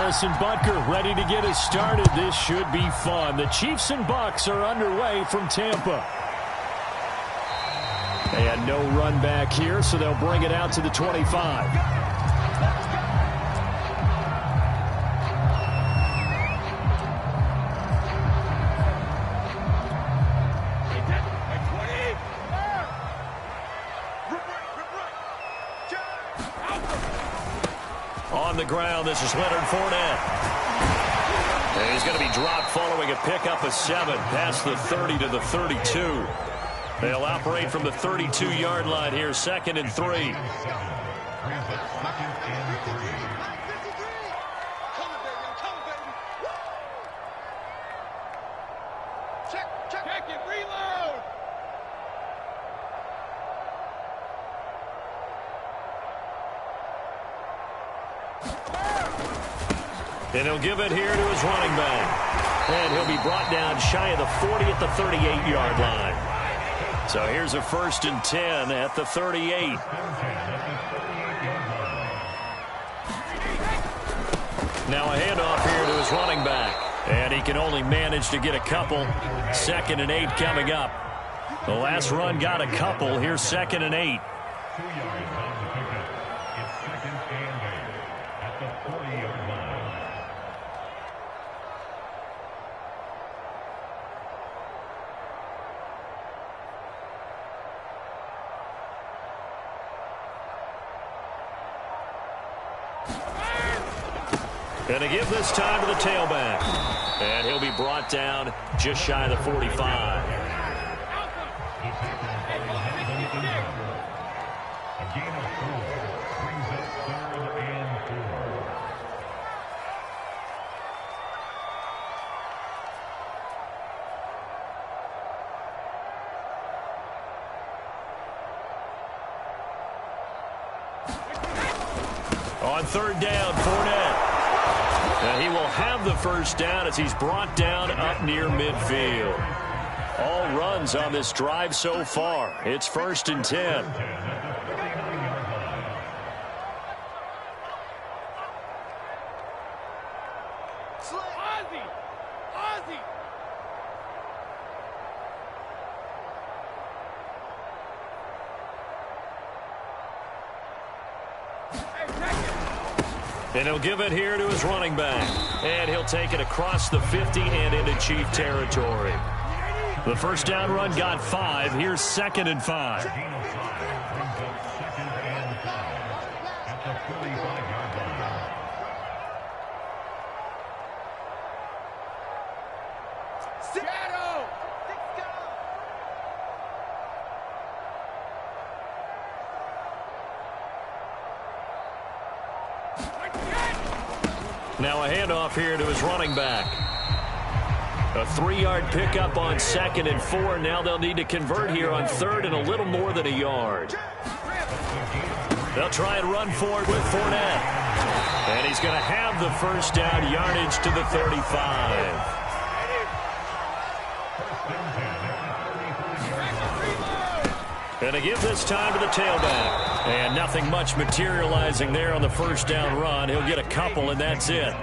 Harrison Butker ready to get us started. This should be fun. The Chiefs and Bucks are underway from Tampa. They had no run back here, so they'll bring it out to the 25. On the ground, this is Leonard Fournette. And he's going to be dropped following a pickup of 7 past the 30 to the 32. They'll operate from the 32-yard line here, 2nd and 3. Check it, reload. And he'll give it here to his running back. And he'll be brought down shy of the 40 at the 38-yard line. So here's a 1st and 10 at the 38. Now a handoff here to his running back. And he can only manage to get a couple. 2nd and 8 coming up. The last run got a couple. Here's 2nd and 8. And to give this time to the tailback. And he'll be brought down just shy of the 45. On 3rd down, Fournette. And he will have the 1st down as he's brought down up near midfield. All runs on this drive so far. It's 1st and 10. And he'll give it here to his running back. And he'll take it across the 50 and into Chief territory. The 1st down run got 5. Here's 2nd and 5. Now a handoff here to his running back. A 3-yard pickup on 2nd and 4. Now they'll need to convert here on 3rd and a little more than a yard. They'll try and run for it with Fournette. And he's going to have the 1st down, yardage to the 35. And to give this time to the tailback. And nothing much materializing there on the 1st down run. He'll get a couple, and that's it.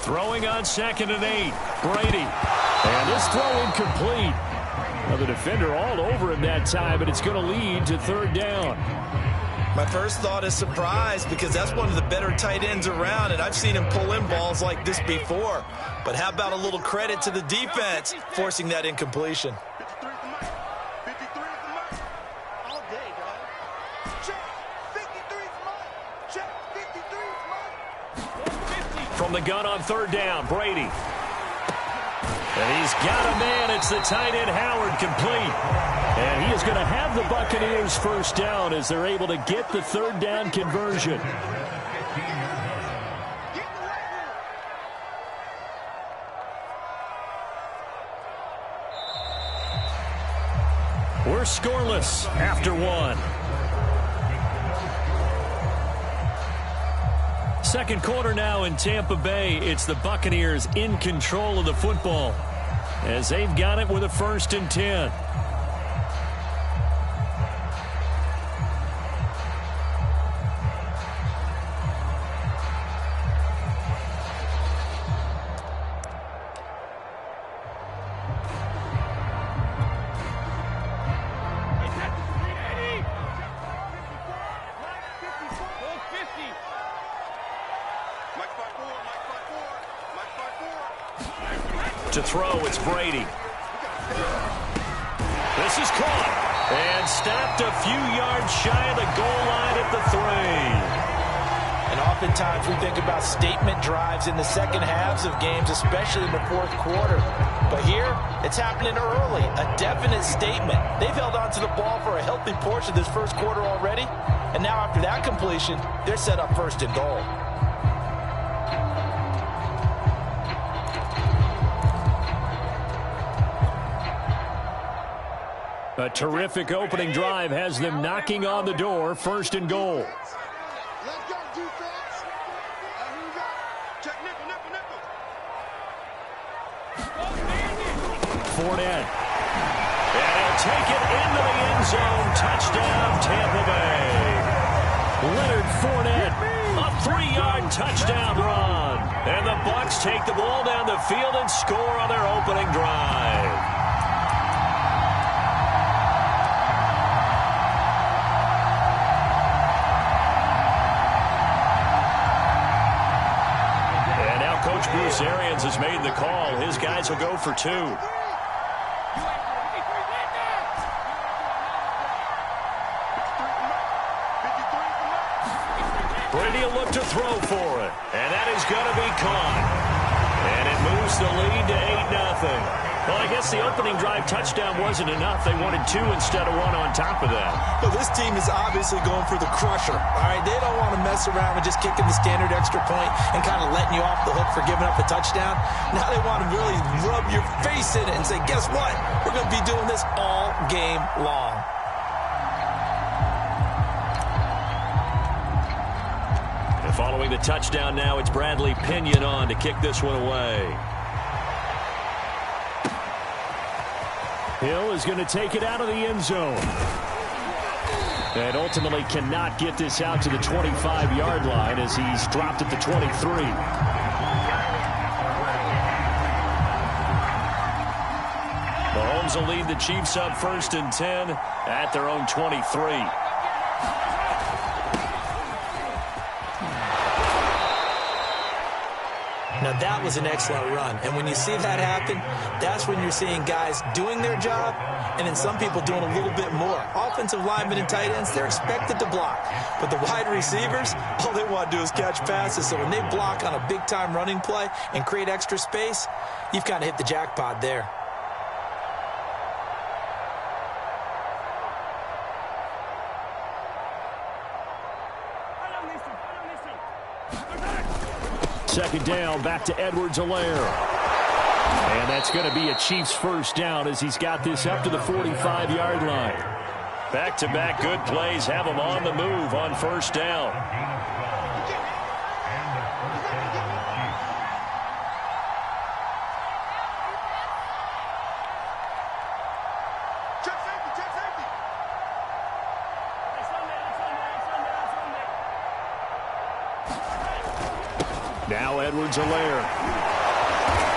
Throwing on 2nd and 8. Brady. And this throw incomplete. Now the defender all over him that time, but it's going to lead to 3rd down. My first thought is surprise because that's one of the better tight ends around, and I've seen him pull in balls like this before. But how about a little credit to the defense forcing that incompletion? From the gun on 3rd down, Brady. And he's got a man. It's the tight end, Howard, complete. And he is going to have the Buccaneers 1st down as they're able to get the 3rd down conversion. We're scoreless after one. Second quarter now in Tampa Bay. It's the Buccaneers in control of the football as they've got it with a 1st and 10. To throw, it's Brady. This is caught and stopped a few yards shy of the goal line at the 3. And oftentimes we think about statement drives in the second halves of games, especially in the fourth quarter. But here, it's happening early, a definite statement. They've held on to the ball for a healthy portion of this first quarter already, and now after that completion, they're set up 1st and goal. A terrific opening drive has them knocking on the door, 1st and goal. Let's go, defense. Here we go. Check nickel, nickel, nickel. Fournette. And he'll take it into the end zone. Touchdown, Tampa Bay. Leonard Fournette, a 3-yard touchdown run. And the Bucs take the ball down the field and score on their opening drive. Coach Bruce Arians has made the call. His guys will go for 2. Brady will look to throw for it. And that is going to be caught. And it moves the lead to 8-0. Well, I guess the opening drive touchdown wasn't enough. They wanted 2 instead of 1 on top of that. Well, this team is obviously going for the crusher. All right, they don't want to mess around with just kicking the standard extra point and kind of letting you off the hook for giving up a touchdown. Now they want to really rub your face in it and say, guess what? We're going to be doing this all game long. And following the touchdown now, it's Bradley Pinion on to kick this one away. Hill is going to take it out of the end zone. And ultimately cannot get this out to the 25-yard line as he's dropped at the 23. Mahomes will lead the Chiefs up 1st and 10 at their own 23. Now, that was an excellent run. And when you see that happen, that's when you're seeing guys doing their job and then some people doing a little bit more. Offensive linemen and tight ends, they're expected to block. But the wide receivers, all they want to do is catch passes. So when they block on a big-time running play and create extra space, you've kind of hit the jackpot there. Second down, back to Edwards-Helaire. And that's going to be a Chiefs 1st down as he's got this up to the 45-yard line. Back-to-back good plays have him on the move on 1st down. Now Edwards-Helaire.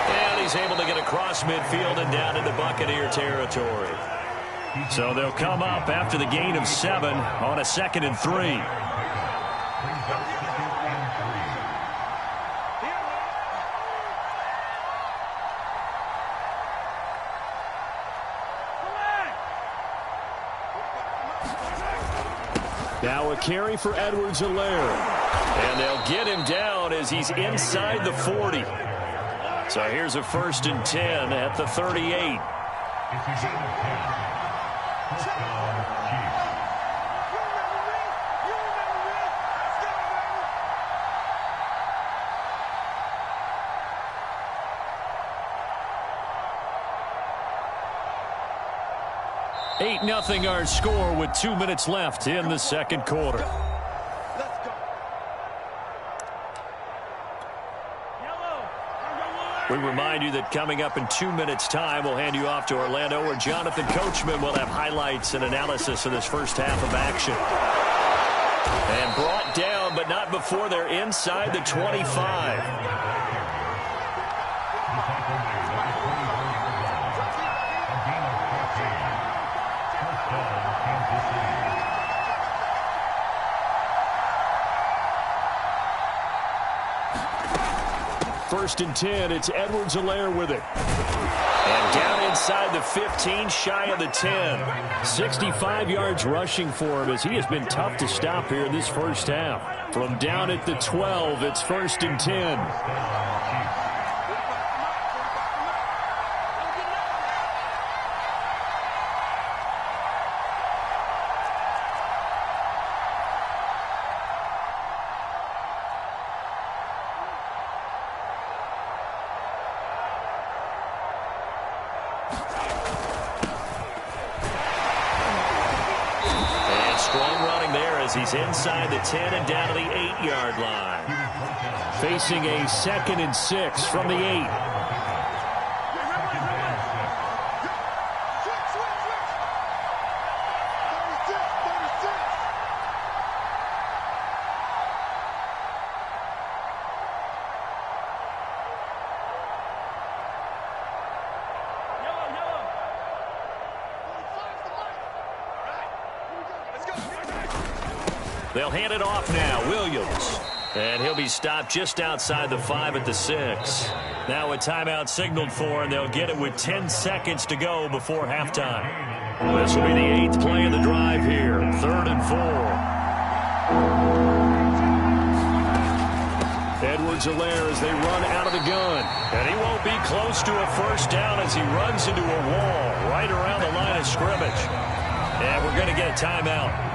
And he's able to get across midfield and down into Buccaneer territory. So they'll come up after the gain of 7 on a 2nd and 3. Now a carry for Edwards-Helaire. And they'll get him down as he's inside the 40. So here's a 1st and 10 at the 38. 8-0 our score with 2 minutes left in the second quarter. We remind you that coming up in 2 minutes' time, we'll hand you off to Orlando, where Jonathan Coachman will have highlights and analysis of this first half of action. And brought down, but not before they're inside the 25. First and 10, it's Edwards-Helaire with it. And down inside the 15, shy of the 10. 65 yards rushing for him, as he has been tough to stop here in this first half. From down at the 12, it's first and 10. He's inside the 10 and down to the 8-yard line. Facing a 2nd and 6 from the 8. They'll hand it off now. Williams. And he'll be stopped just outside the 5 at the 6. Now a timeout signaled for, and they'll get it with 10 seconds to go before halftime. This will be the 8th play of the drive here. 3rd and 4. Edwards-Helaire as they run out of the gun. And he won't be close to a first down as he runs into a wall right around the line of scrimmage. And we're going to get a timeout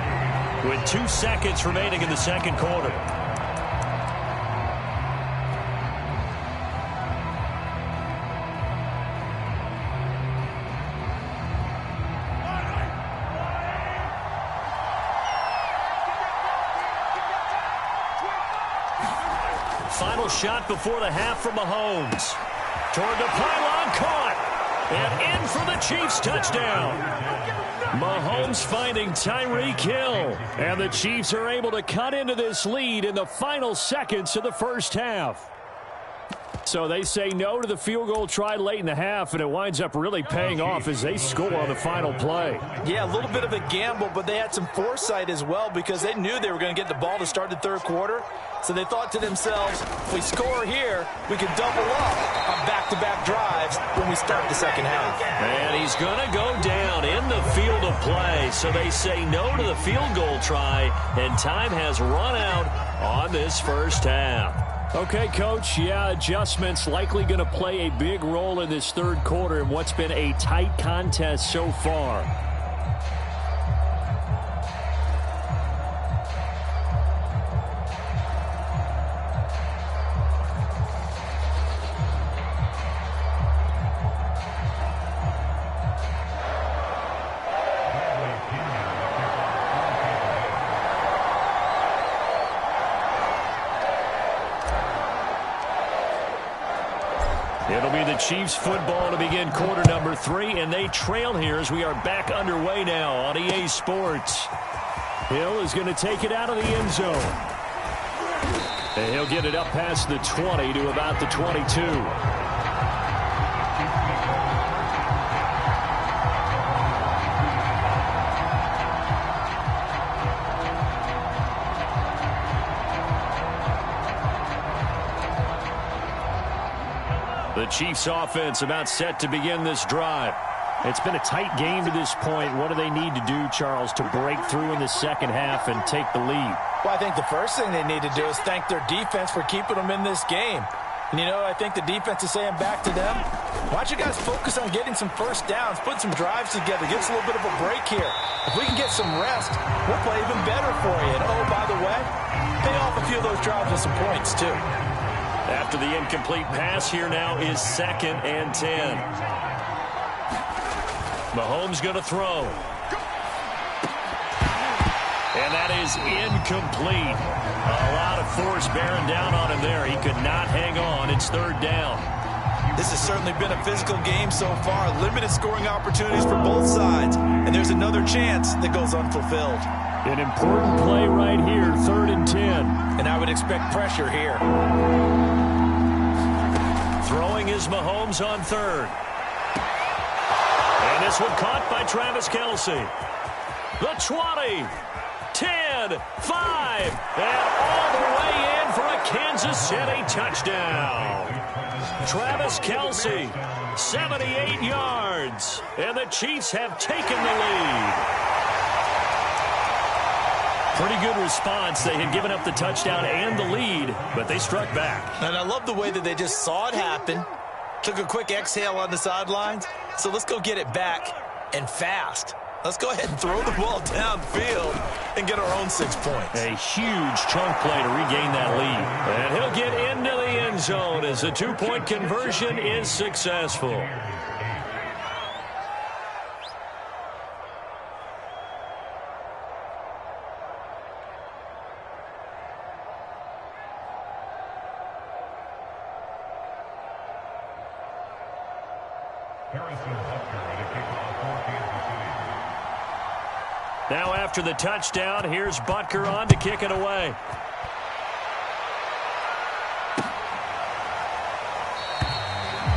with 2 seconds remaining in the second quarter. Final shot before the half from Mahomes. Toward the pylon, caught. And in for the Chiefs touchdown. Mahomes finding Tyreek Hill. And the Chiefs are able to cut into this lead in the final seconds of the first half. So they say no to the field goal try late in the half, and it winds up really paying off as they score on the final play. Yeah, a little bit of a gamble, but they had some foresight as well because they knew they were going to get the ball to start the third quarter. So they thought to themselves, if we score here, we can double up on back-to-back drives when we start the second half. And he's going to go down in the field of play. So they say no to the field goal try, and time has run out on this first half. Okay, Coach, yeah, adjustments likely going to play a big role in this third quarter in what's been a tight contest so far. It'll be the Chiefs football to begin quarter number 3, and they trail here as we are back underway now on EA Sports. Hill is going to take it out of the end zone. And he'll get it up past the 20 to about the 22. The Chiefs offense about set to begin this drive. It's been a tight game to this point. What do they need to do, Charles, to break through in the second half and take the lead? Well, I think the first thing they need to do is thank their defense for keeping them in this game. And, you know, I think the defense is saying back to them, why don't you guys focus on getting some first downs, put some drives together, give us a little bit of a break here. If we can get some rest, we'll play even better for you. And, oh, by the way, pay off a few of those drives with some points, too. After the incomplete pass, here now is 2nd and 10. Mahomes going to throw. And that is incomplete. A lot of force bearing down on him there. He could not hang on. It's third down. This has certainly been a physical game so far. Limited scoring opportunities for both sides. And there's another chance that goes unfulfilled. An important play right here, 3rd and 10. And I would expect pressure here. Throwing is Mahomes on 3rd. And this one caught by Travis Kelce. The 20, 10, 5, and all the way in for a Kansas City touchdown. Travis Kelce, 78 yards, and the Chiefs have taken the lead. Pretty good response. They had given up the touchdown and the lead, but they struck back. And I love the way that they just saw it happen, took a quick exhale on the sidelines. So let's go get it back, and fast. Let's go ahead and throw the ball downfield and get our own 6 points. A huge chunk play to regain that lead. And he'll get into the end zone as the 2-point conversion is successful. Now after the touchdown, here's Butker on to kick it away.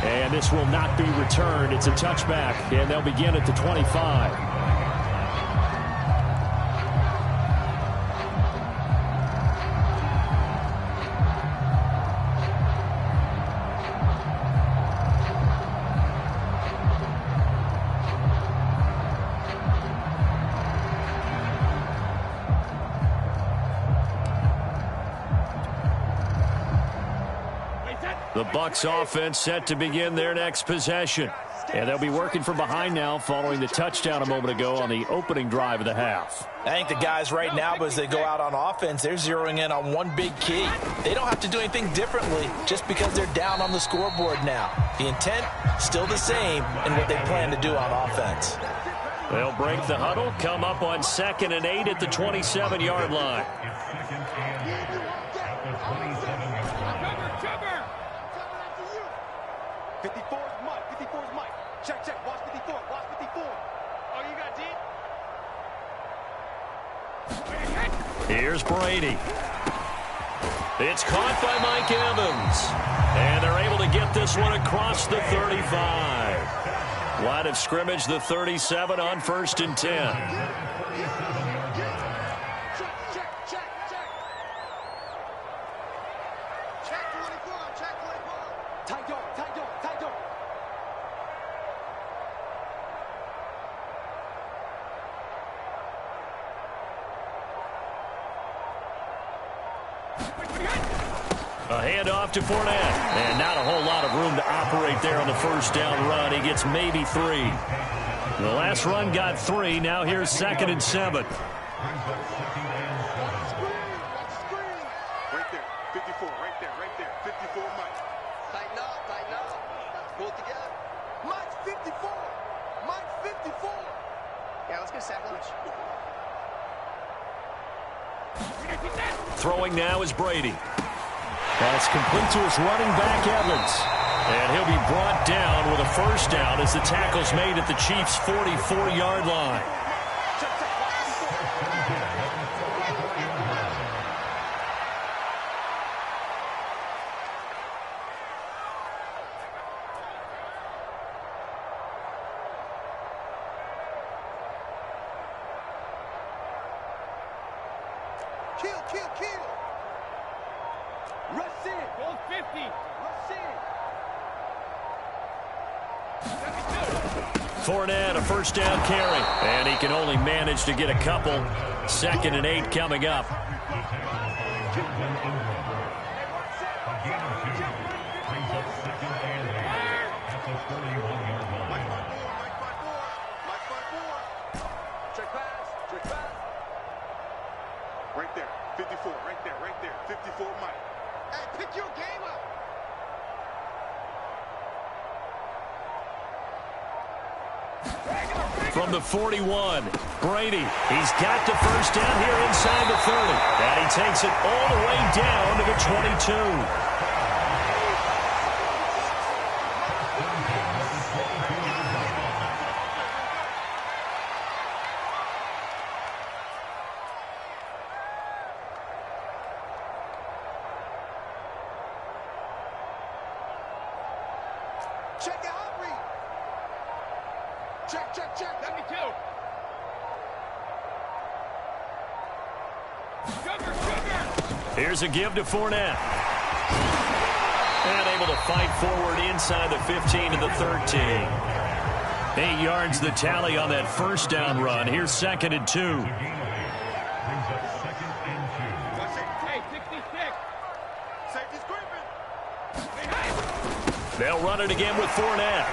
And this will not be returned. It's a touchback, and they'll begin at the 25. The Bucs offense set to begin their next possession. And they'll be working from behind now following the touchdown a moment ago on the opening drive of the half. I think the guys right now, as they go out on offense, they're zeroing in on one big key. They don't have to do anything differently just because they're down on the scoreboard now. The intent, still the same in what they plan to do on offense. They'll break the huddle, come up on 2nd and 8 at the 27-yard line. 54 is Mike. 54 is Mike. Check, check. Watch 54. Watch 54. Oh, you got D? Here's Brady. It's caught by Mike Evans. And they're able to get this one across the 35. Line of scrimmage, the 37 on 1st and 10. A handoff to Fournette. And not a whole lot of room to operate there on the first down run. He gets maybe 3. The last run got 3. Now here's 2nd and 7. Right there. 54. Right there. Right there. 54, Mike. Tighten up. Tighten up. Pull it together. Mike 54. Mike 54. Yeah, let's get a sack lunch. Throwing now is Brady. That's complete to his running back, Evans. And he'll be brought down with a first down as the tackle's made at the Chiefs' 44-yard line. Kill, kill, kill. Rush in. Goal 50. Rush in. Fournette, a first down carry. And he can only manage to get a couple. 2nd and 8 coming up. Check pass. Check pass. Right there. 54. Right there. Right there. 54, Mike. Hey, pick your game up. Regular From the 41, Brady. He's got the first down here inside the 30. And he takes it all the way down to the 22. Check the hot read. Check. Let me go. Sugar. Here's a give to Fournette. And able to fight forward inside the 15 to the 13. 8 yards the tally on that first down run. Here's 2nd and 2. They'll run it again with Fournette.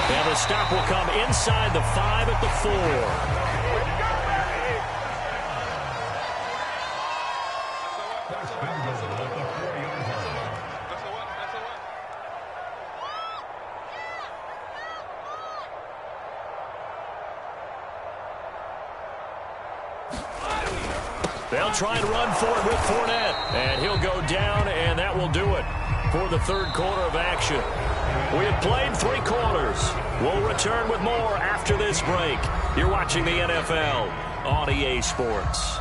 And the stop will come inside the 5 at the 4. They'll try and run for it with Fournette. And he'll go down, and that will do it for the third quarter of action. We have played 3 quarters. We'll return with more after this break. You're watching the NFL on EA Sports.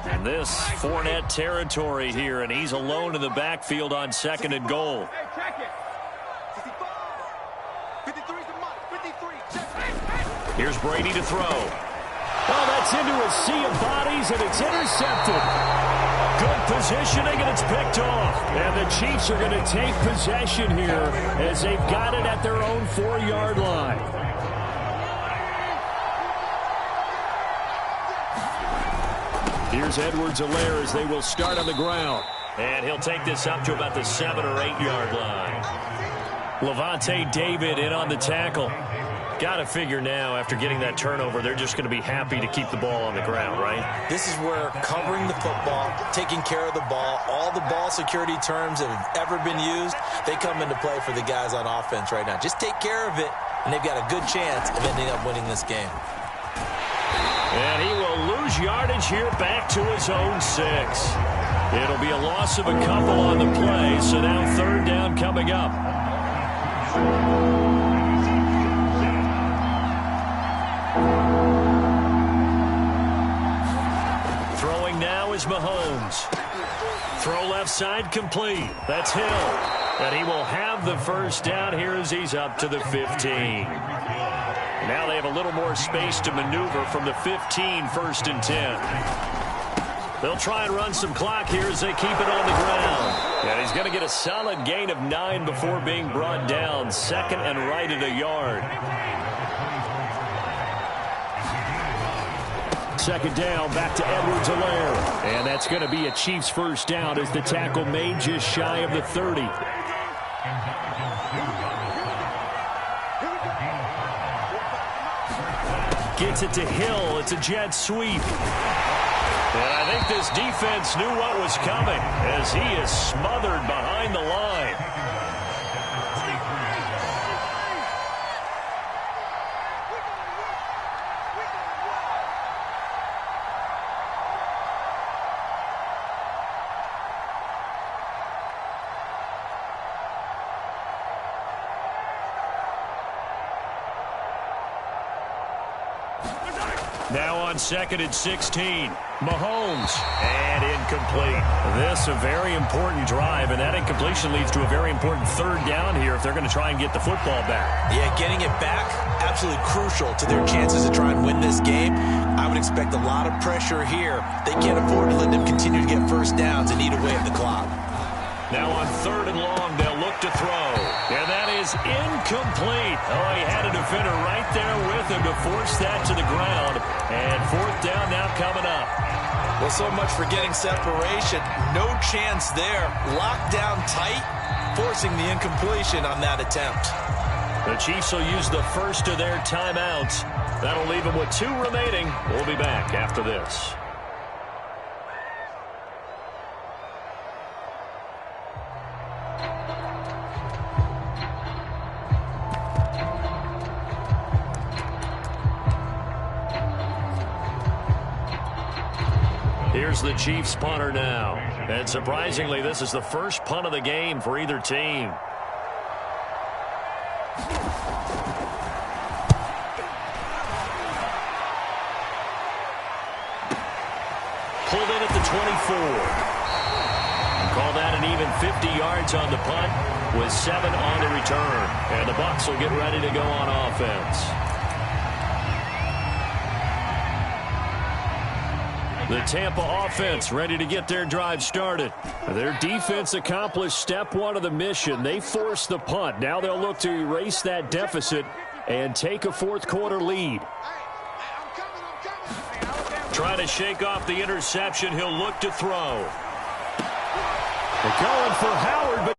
And this Fournette territory here, and he's alone in the backfield on 2nd and goal. Hey, check it. 53 is the mark. 53. Check it. Here's Brady to throw. Oh, that's into a sea of bodies, and it's intercepted. Good positioning, and it's picked off. And the Chiefs are going to take possession here as they've got it at their own 4-yard line. Here's Edwards-Helaire as they will start on the ground. And he'll take this up to about the 7 or 8 yard line. Levante David in on the tackle. Got to figure now, after getting that turnover, they're just going to be happy to keep the ball on the ground, right? This is where covering the football, taking care of the ball, all the ball security terms that have ever been used, they come into play for the guys on offense right now. Just take care of it, and they've got a good chance of ending up winning this game. And he will lose yardage here back to his own 6. It'll be a loss of a couple on the play, so now 3rd down coming up. Throwing now is Mahomes. Throw left side complete. That's Hill. And he will have the first down here as he's up to the 15. Now they have a little more space to maneuver from the 15, 1st and 10. They'll try and run some clock here as they keep it on the ground. And he's going to get a solid gain of 9 before being brought down. 2nd and right at a yard. 2nd down, back to Edwards-Helaire. And that's going to be a Chiefs first down as the tackle made just shy of the 30. Gets it to Hill. It's a jet sweep. And I think this defense knew what was coming as he is smothered behind the line. Now on 2nd and 16. Mahomes. And incomplete. This a very important drive, and that incompletion leads to a very important 3rd down here if they're going to try and get the football back. Yeah, getting it back, absolutely crucial to their chances to try and win this game. I would expect a lot of pressure here. They can't afford to let them continue to get first downs and eat away at the clock. Now on 3rd and long, they'll look to throw. And that is incomplete. Oh, he had a defender right there with him to force that to the ground. And 4th down now coming up. Well, so much for getting separation. No chance there. Locked down tight, forcing the incompletion on that attempt. The Chiefs will use the first of their timeouts. That'll leave them with 2 remaining. We'll be back after this. Here's the Chiefs punter now. And surprisingly, this is the first punt of the game for either team. Pulled in at the 24. Call that an even 50 yards on the punt with 7 on the return. And the Bucs will get ready to go on offense. The Tampa offense ready to get their drive started. Their defense accomplished step 1 of the mission. They forced the punt. Now they'll look to erase that deficit and take a fourth-quarter lead. Trying to shake off the interception. He'll look to throw. They're going for Howard, but